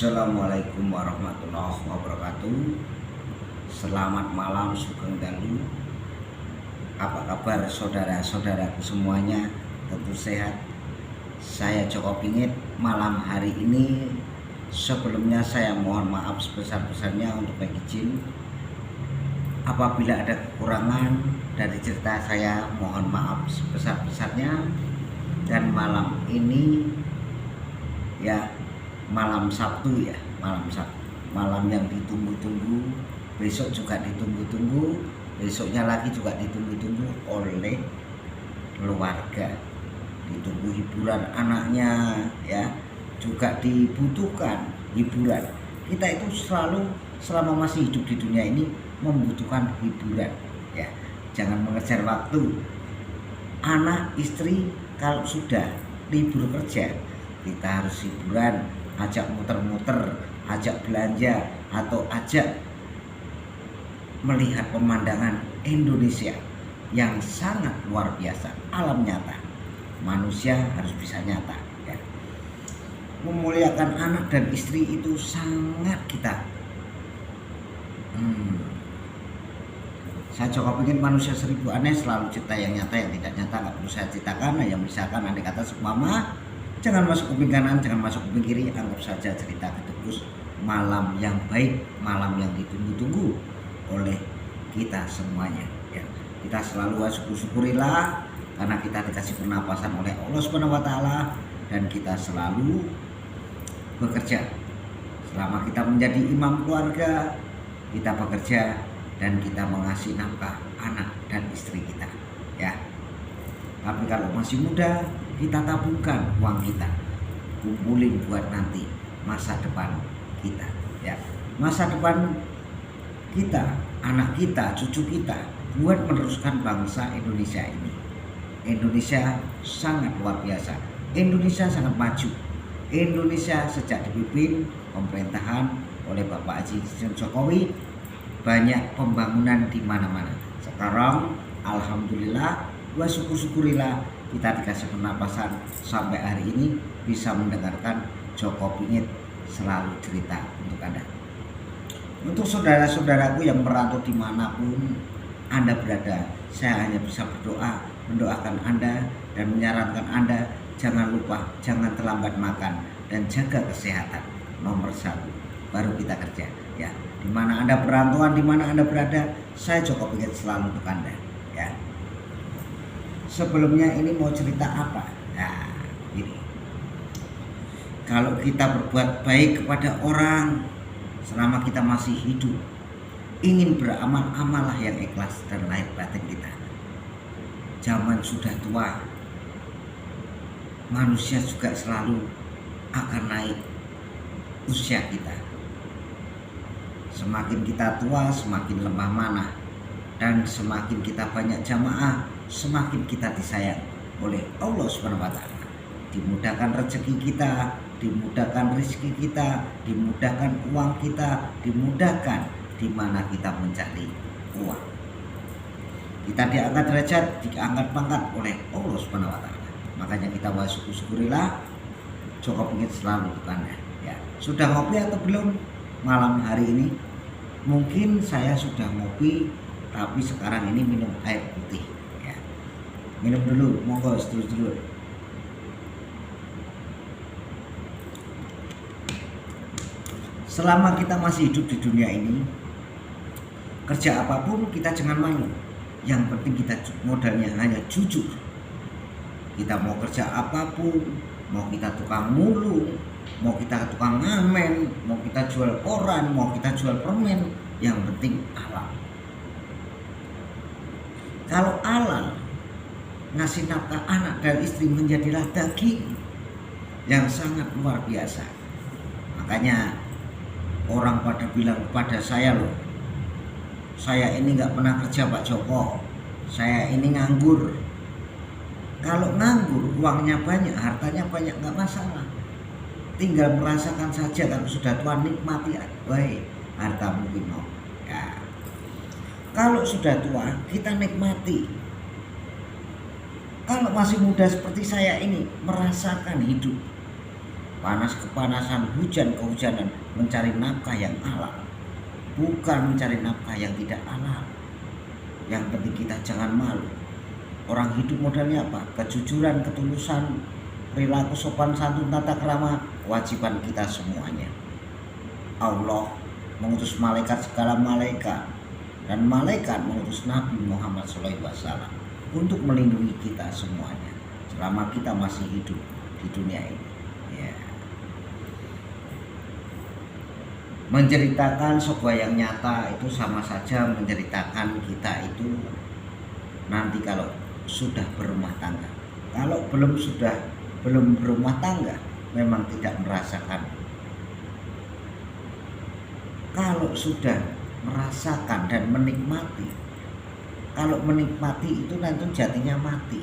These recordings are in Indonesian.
Assalamualaikum warahmatullahi wabarakatuh. Selamat malam Sugeng Dalu. Apa kabar saudara-saudaraku semuanya? Tentu sehat. Saya Joko Pingit. Malam hari ini sebelumnya saya mohon maaf sebesar-besarnya untuk Pak Izin. Apabila ada kekurangan dari cerita saya, mohon maaf sebesar-besarnya. Dan malam ini malam Sabtu, malam yang ditunggu-tunggu, besok juga ditunggu-tunggu, besoknya lagi juga ditunggu-tunggu oleh keluarga. Ditunggu hiburan anaknya, juga dibutuhkan hiburan. Kita itu selalu selama masih hidup di dunia ini membutuhkan hiburan, Jangan mengejar waktu. Anak, istri kalau sudah libur kerja, kita harus hiburan, ajak muter-muter, ajak belanja, atau ajak melihat pemandangan Indonesia yang sangat luar biasa, alam nyata. Manusia harus bisa nyata, Memuliakan anak dan istri itu sangat kita. Saya Joko Pingin manusia seribu aneh, selalu cerita yang nyata, yang tidak nyata nggak perlu saya ceritakan. Yang misalkan andai kata seumpama jangan masuk kuping kanan, jangan masuk kuping kiri, anggap saja cerita ketebus malam yang baik, malam yang ditunggu-tunggu oleh kita semuanya. Kita selalu syukurilah karena kita dikasih pernapasan oleh Allah Subhanahu wa taala, dan kita selalu bekerja. Selama kita menjadi imam keluarga, kita bekerja dan kita mengasih nafkah anak dan istri kita, Tapi kalau masih muda, kita tabungkan uang kita, kumpulin buat nanti masa depan kita, Masa depan kita, anak kita, cucu kita, buat meneruskan bangsa Indonesia ini. Indonesia sangat luar biasa. Indonesia sangat maju. Indonesia sejak dipimpin pemerintahan oleh Bapak Haji Jokowi, banyak pembangunan di mana-mana. Sekarang alhamdulillah wa syukurilah kita dikasih pernapasan sampai hari ini bisa mendengarkan Joko Pingit selalu cerita untuk Anda. Untuk saudara-saudaraku yang merantau dimanapun Anda berada, saya hanya bisa berdoa, mendoakan Anda dan menyarankan Anda jangan lupa, jangan terlambat makan dan jaga kesehatan. Nomor 1, baru kita kerja, Di mana Anda perantauan, di mana Anda berada, saya Joko Pingit selalu untuk Anda, Sebelumnya ini mau cerita apa? Ini. Kalau kita berbuat baik kepada orang selama kita masih hidup, ingin beramal, amalah yang ikhlas dan lahir batin kita. Zaman sudah tua, manusia juga selalu akan naik usia kita. Semakin kita tua, semakin lemah mana, dan semakin kita banyak jamaah, semakin kita disayang oleh Allah Subhanahu wa taala. Dimudahkan rezeki kita, dimudahkan rezeki kita, dimudahkan uang kita, dimudahkan di mana kita mencari uang. Kita diangkat derajat, diangkat pangkat oleh Allah Subhanahu wa taala. Makanya kita syukurilah, Joko Pingit selalu bukan, Sudah ngopi atau belum malam hari ini? Mungkin saya sudah ngopi, tapi sekarang ini minum air putih, Minum dulu, monggo sedulur-sedulur. Selama kita masih hidup di dunia ini, kerja apapun kita jangan malu. Yang penting kita modalnya hanya jujur. Kita mau kerja apapun, mau kita tukang mulung, mau kita tukang ngamen, mau kita jual koran, mau kita jual permen, yang penting halal. Kalau halal, ngasih nafkah anak dan istri menjadilah daging yang sangat luar biasa. Makanya orang pada bilang kepada saya, loh, saya ini nggak pernah kerja Pak Joko, saya ini nganggur. Kalau nganggur, uangnya banyak, hartanya banyak, nggak masalah. Tinggal merasakan saja, kalau sudah tua nikmati, baik hartamu mau. Kalau sudah tua kita nikmati. Kalau masih muda seperti saya ini merasakan hidup, panas kepanasan, hujan kehujanan, mencari nafkah yang halal, bukan mencari nafkah yang tidak halal. Yang penting kita jangan malu. Orang hidup modalnya apa? Kejujuran, ketulusan, perilaku sopan santun, tata krama, kewajiban kita semuanya. Allah mengutus malaikat segala malaikat, dan malaikat mengutus Nabi Muhammad SAW untuk melindungi kita semuanya selama kita masih hidup di dunia ini. Ya. Menceritakan sebuah yang nyata itu sama saja menceritakan kita itu nanti kalau sudah berumah tangga. Kalau belum berumah tangga, memang tidak merasakan. Kalau sudah merasakan dan menikmati, kalau menikmati itu nanti jadinya mati.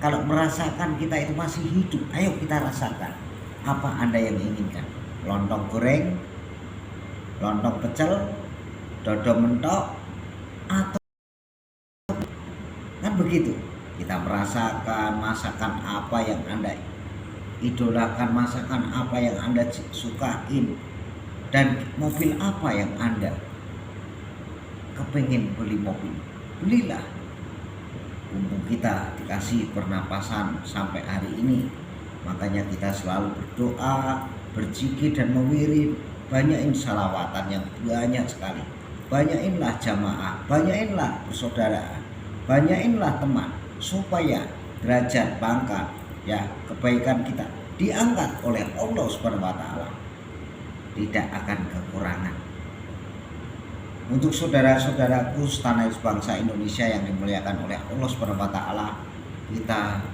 Kalau merasakan kita itu masih hidup, ayo kita rasakan. Apa Anda yang inginkan? Lontong goreng, lontong pecel, dodol mentok, atau kan begitu. Kita merasakan masakan apa yang Anda idolakan, masakan apa yang Anda sukain, dan mobil apa yang Anda kepingin beli mobil, belilah. Mumpung kita dikasih pernapasan sampai hari ini, makanya kita selalu berdoa, berzikir dan mewirid. Banyakin salawatan yang banyak sekali, banyakinlah jamaah, banyakinlah persaudaraan, banyakinlah teman, supaya derajat pangkat ya kebaikan kita diangkat oleh Allah Subhanahu wa taala, tidak akan kekurangan. Untuk saudara-saudaraku setanah bangsa Indonesia yang dimuliakan oleh Allah Subhanahu wa taala, kita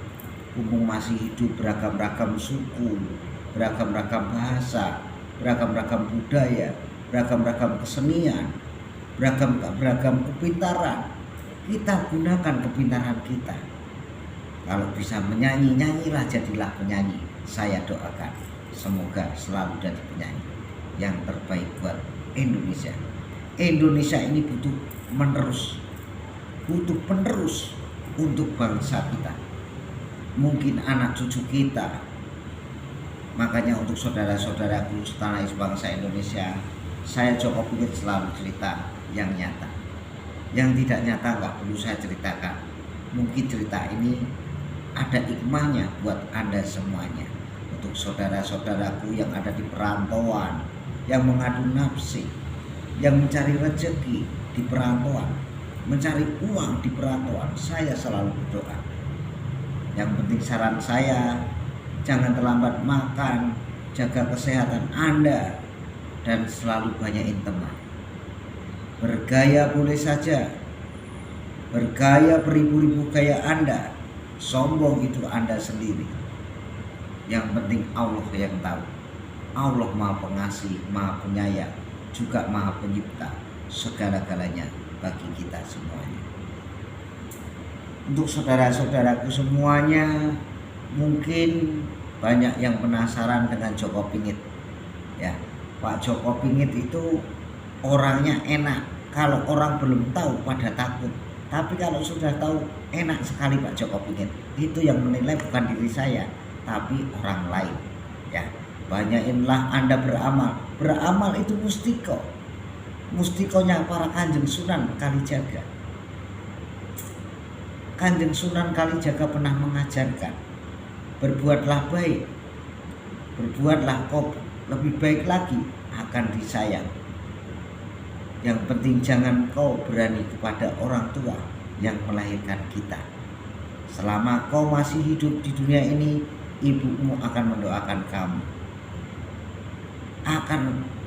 mumpung masih hidup beragam-ragam suku, beragam-ragam bahasa, beragam-ragam budaya, beragam-ragam kesenian, beragam kepintaran. Kita gunakan kepintaran kita. Kalau bisa menyanyi, nyanyilah, jadilah penyanyi. Saya doakan semoga selalu jadi penyanyi yang terbaik buat Indonesia. Indonesia ini butuh penerus untuk bangsa kita. Mungkin anak cucu kita. Makanya untuk saudara-saudaraku setanah bangsa Indonesia, saya Joko Pinget selalu cerita yang nyata. Yang tidak nyata nggak perlu saya ceritakan. Mungkin cerita ini ada hikmahnya buat Anda semuanya. Untuk saudara-saudaraku yang ada di perantauan, yang mengadu nafsi, yang mencari rezeki di perantauan, mencari uang di perantauan, saya selalu berdoa. Yang penting saran saya, jangan terlambat makan, jaga kesehatan Anda, dan selalu banyakin teman. Bergaya boleh saja, bergaya beribu-ribu gaya Anda, sombong itu Anda sendiri. Yang penting Allah yang tahu. Allah Maha Pengasih, Maha Penyayang, juga Maha Pencipta segala-galanya bagi kita semuanya. Untuk saudara-saudaraku semuanya, mungkin banyak yang penasaran dengan Joko Pinget. Ya, Pak Joko Pinget itu orangnya enak. Kalau orang belum tahu pada takut. Tapi kalau sudah tahu, enak sekali Pak Joko Pinget. Itu yang menilai bukan diri saya, tapi orang lain. Ya, banyakinlah Anda beramal. Beramal itu mustiko. Mustikonya para Kanjeng Sunan Kalijaga. Kanjeng Sunan Kalijaga pernah mengajarkan, berbuatlah baik, berbuatlah kau lebih baik lagi akan disayang. Yang penting jangan kau berani kepada orang tua yang melahirkan kita. Selama kau masih hidup di dunia ini, ibumu akan mendoakan kamu, akan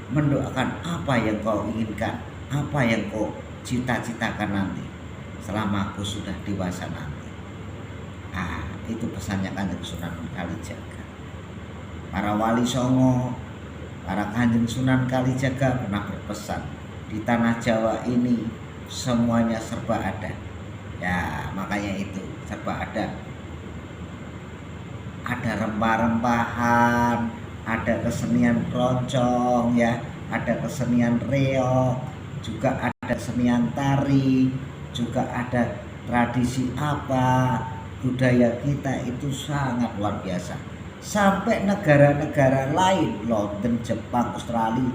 mendoakan apa yang kau inginkan, apa yang kau cita-citakan nanti selama aku sudah dewasa nanti. Itu pesannya Kanjeng Sunan Kalijaga. Para wali songo, para Kanjeng Sunan Kalijaga pernah berpesan, di tanah Jawa ini semuanya serba ada. Ya, makanya itu serba ada. Ada rempah-rempahan, ada kesenian keroncong ya, ada kesenian reog, juga ada kesenian tari, juga ada tradisi apa, budaya kita itu sangat luar biasa. sampai negara-negara lain, London, Jepang, Australia,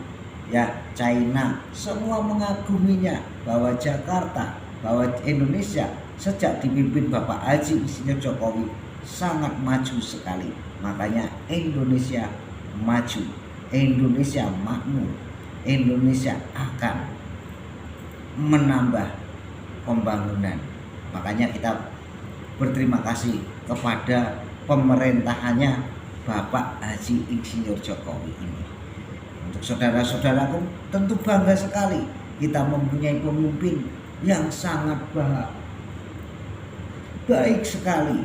ya China, semua mengaguminya bahwa Jakarta, bahwa Indonesia sejak dipimpin Bapak Haji Insinyur Jokowi sangat maju sekali. Makanya Indonesia maju, Indonesia makmur, Indonesia akan menambah pembangunan. Makanya kita berterima kasih kepada pemerintahannya Bapak Haji Insinyur Jokowi ini. Untuk saudara-saudaraku tentu bangga sekali kita mempunyai pemimpin yang sangat baik sekali.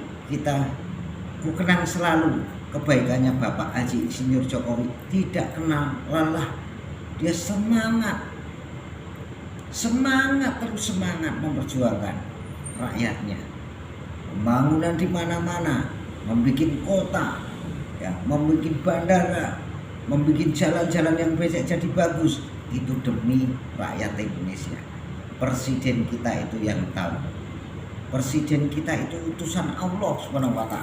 Ku kenang selalu kebaikannya Bapak Haji Insinyur Jokowi, tidak kenal lelah. Dia semangat terus semangat memperjuangkan rakyatnya. Pembangunan di mana-mana, membuat kota, ya, membuat bandara, membuat jalan-jalan yang becek jadi bagus, itu demi rakyat Indonesia. Presiden kita itu yang tahu. Presiden kita itu utusan Allah SWT.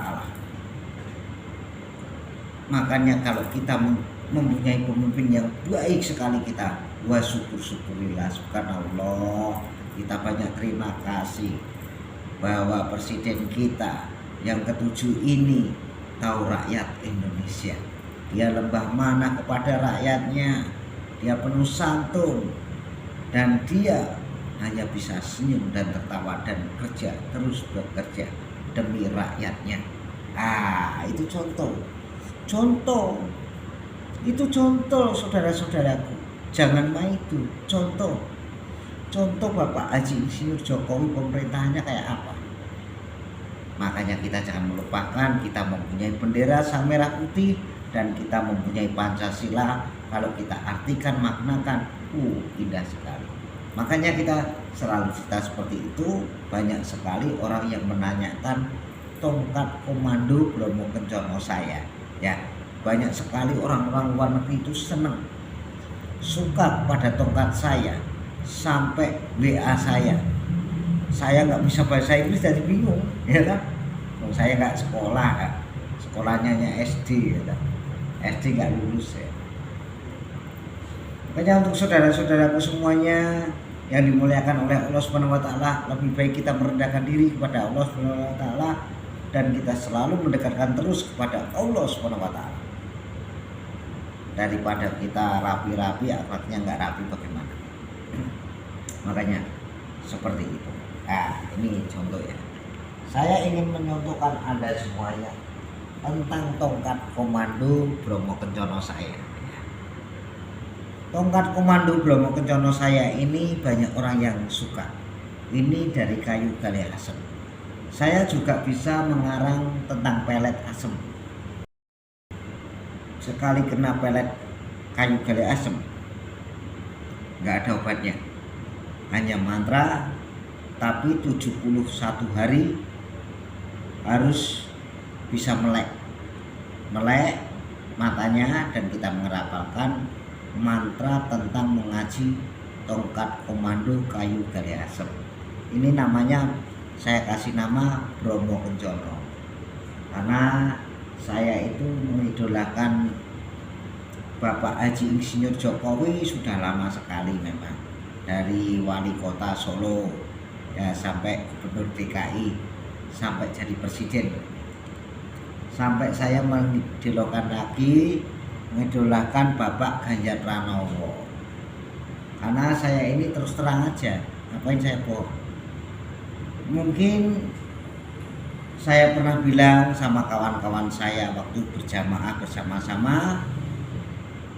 Makanya kalau kita mempunyai pemimpin yang baik sekali, kita wah syukur-syukurillah, subhanallah, kita banyak terima kasih bahwa presiden kita yang ketujuh ini tahu rakyat Indonesia. Dia lembah mana kepada rakyatnya, dia penuh santun, dan dia hanya bisa senyum dan tertawa dan terus bekerja demi rakyatnya. Itu contoh saudara-saudaraku. Jangan main itu contoh Bapak Haji Insinyur Jokowi, pemerintahannya kayak apa. Makanya kita jangan melupakan, kita mempunyai bendera sang merah putih dan kita mempunyai Pancasila. Kalau kita artikan, maknakan, indah sekali. Makanya kita selalu cerita seperti itu. Banyak sekali orang yang menanyakan tongkat komando Bromo Kencono saya, ya. Banyak sekali orang-orang luar negeri itu senang, suka pada tongkat saya, sampai WA saya nggak bisa bahasa Inggris jadi bingung, ya kan? Saya nggak sekolah kan? Sekolahnya hanya SD, ya kan? SD nggak lulus ya. Makanya untuk saudara-saudaraku semuanya yang dimuliakan oleh Allah SWT, lebih baik kita merendahkan diri kepada Allah SWT dan kita selalu mendekatkan terus kepada Allah SWT, daripada kita rapi-rapi akhlaknya nggak rapi bagaimana. Makanya seperti itu. Ini contoh ya. Saya ingin menyontohkan Anda semuanya tentang tongkat komando Bromo Kencono saya. Tongkat komando Bromo Kencono saya ini banyak orang yang suka. Ini dari kayu gali asem. Saya juga bisa mengarang tentang pelet asem. Sekali kena pelet kayu gali asem, nggak ada obatnya, hanya mantra. Tapi 71 hari harus bisa melek matanya, dan kita mengerapalkan mantra tentang mengaji tongkat komando kayu gali asem. Ini namanya, saya kasih nama Bromo Kencono karena saya itu mengidolakan Bapak Haji Insinyur Jokowi sudah lama sekali memang. Dari wali kota Solo ya sampai gubernur DKI, sampai jadi presiden, sampai saya mengidolakan Bapak Ganjar Pranowo. Karena saya ini terus terang aja, ngapain saya bohong. Mungkin saya pernah bilang sama kawan-kawan saya waktu berjamaah bersama-sama,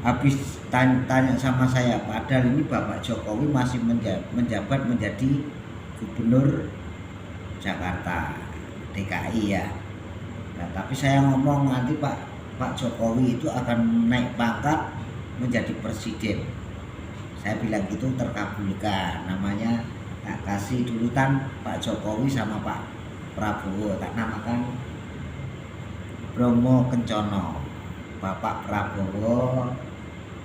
habis tanya sama saya, padahal ini Bapak Jokowi masih menjabat menjadi gubernur Jakarta DKI ya. Nah, tapi saya ngomong nanti Pak Jokowi itu akan naik pangkat menjadi presiden. Saya bilang gitu, terkabulkan. Namanya tak kasih dulutan Pak Jokowi sama Pak Prabowo, tak namakan Bromo Kencono. Bapak Prabowo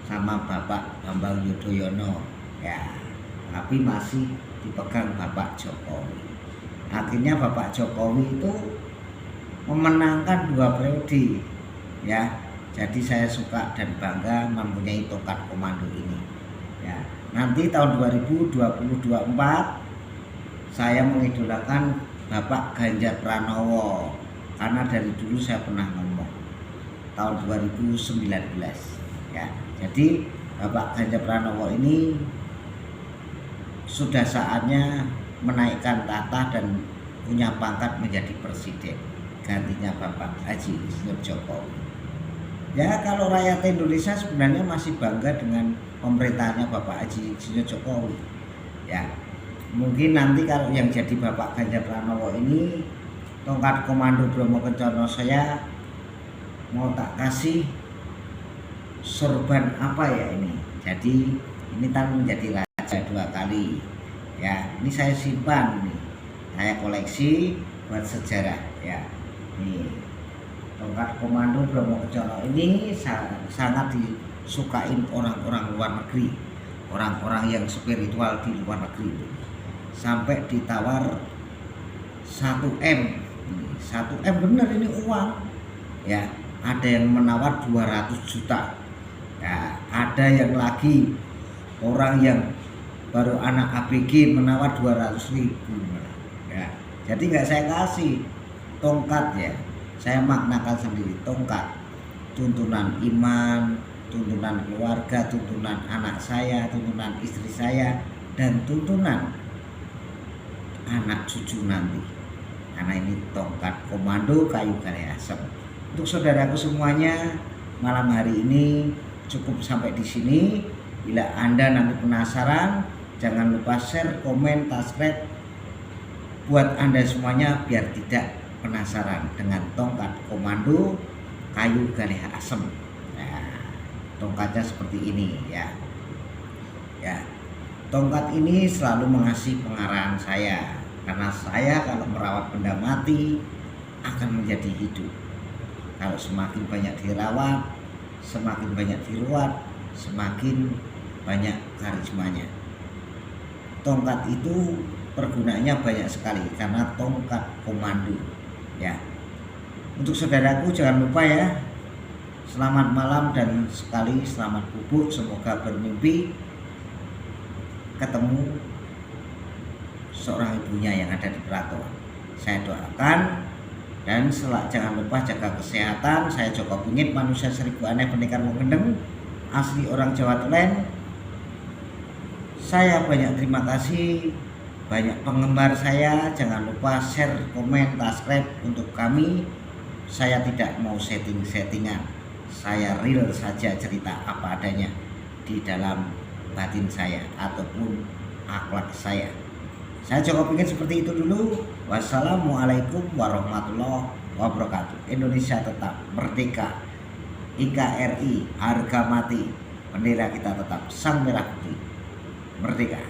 sama Bapak Bambang Yudhoyono ya, tapi masih dipegang Bapak Jokowi. Akhirnya Bapak Jokowi itu memenangkan 2 periode ya. Jadi saya suka dan bangga mempunyai tongkat komando ini. Ya, nanti tahun 2024 saya mengidolakan Bapak Ganjar Pranowo karena dari dulu saya pernah ngomong tahun 2019 ya. Jadi Bapak Ganjar Pranowo ini sudah saatnya menaikkan tahta dan punya pangkat menjadi presiden, gantinya Bapak Haji Insinyur Jokowi. Ya, kalau rakyat Indonesia sebenarnya masih bangga dengan pemerintahnya Bapak Haji Insinyur Jokowi. Ya, mungkin nanti kalau yang jadi Bapak Ganjar Pranowo ini tongkat komando Bromo Kencana saya mau tak kasih sorban apa ya ini. Jadi ini kan menjadi raja 2 kali. Ya, ini saya simpan nih. Saya koleksi buat sejarah ya. Nih. Tongkat komando Bromo Kencana ini sangat disukain orang-orang luar negeri, orang-orang yang spiritual di luar negeri. Sampai ditawar 1M, 1M bener ini uang. Ya, ada yang menawar 200 juta. Ya, ada yang lagi orang yang baru anak ABG menawar 200.000. Ya, jadi nggak saya kasih tongkat ya. Saya maknakan sendiri tongkat, tuntunan iman, tuntunan keluarga, tuntunan anak saya, tuntunan istri saya, dan tuntunan anak cucu nanti. Karena ini tongkat komando kayu galih asem. Untuk saudaraku semuanya, malam hari ini cukup sampai di sini. Bila Anda nanti penasaran, jangan lupa share, komen, subscribe buat Anda semuanya biar tidak penasaran dengan tongkat komando kayu galih asem. Nah, tongkatnya seperti ini ya. Ya, tongkat ini selalu mengasih pengarahan saya karena saya kalau merawat benda mati akan menjadi hidup. Kalau semakin banyak dirawat, semakin banyak diruat, semakin banyak karismanya. Tongkat itu pergunaannya banyak sekali karena tongkat komando. Ya, untuk saudaraku jangan lupa ya, selamat malam dan sekali selamat bubuk. Semoga bermimpi ketemu seorang ibunya yang ada di Peratoan. Saya doakan dan jangan lupa jaga kesehatan. Saya Joko Bingit, manusia seribu aneh pendekar wong gendeng, asli orang Jawa Tulen. Saya banyak terima kasih. Banyak penggemar saya, jangan lupa share, komen, subscribe untuk kami. Saya tidak mau setting-settingan, saya real saja cerita apa adanya di dalam batin saya ataupun akhlak saya. Saya Joko Bingit seperti itu dulu. Wassalamualaikum warahmatullahi wabarakatuh. Indonesia tetap merdeka, NKRI harga mati, bendera kita tetap sang merah putih, merdeka.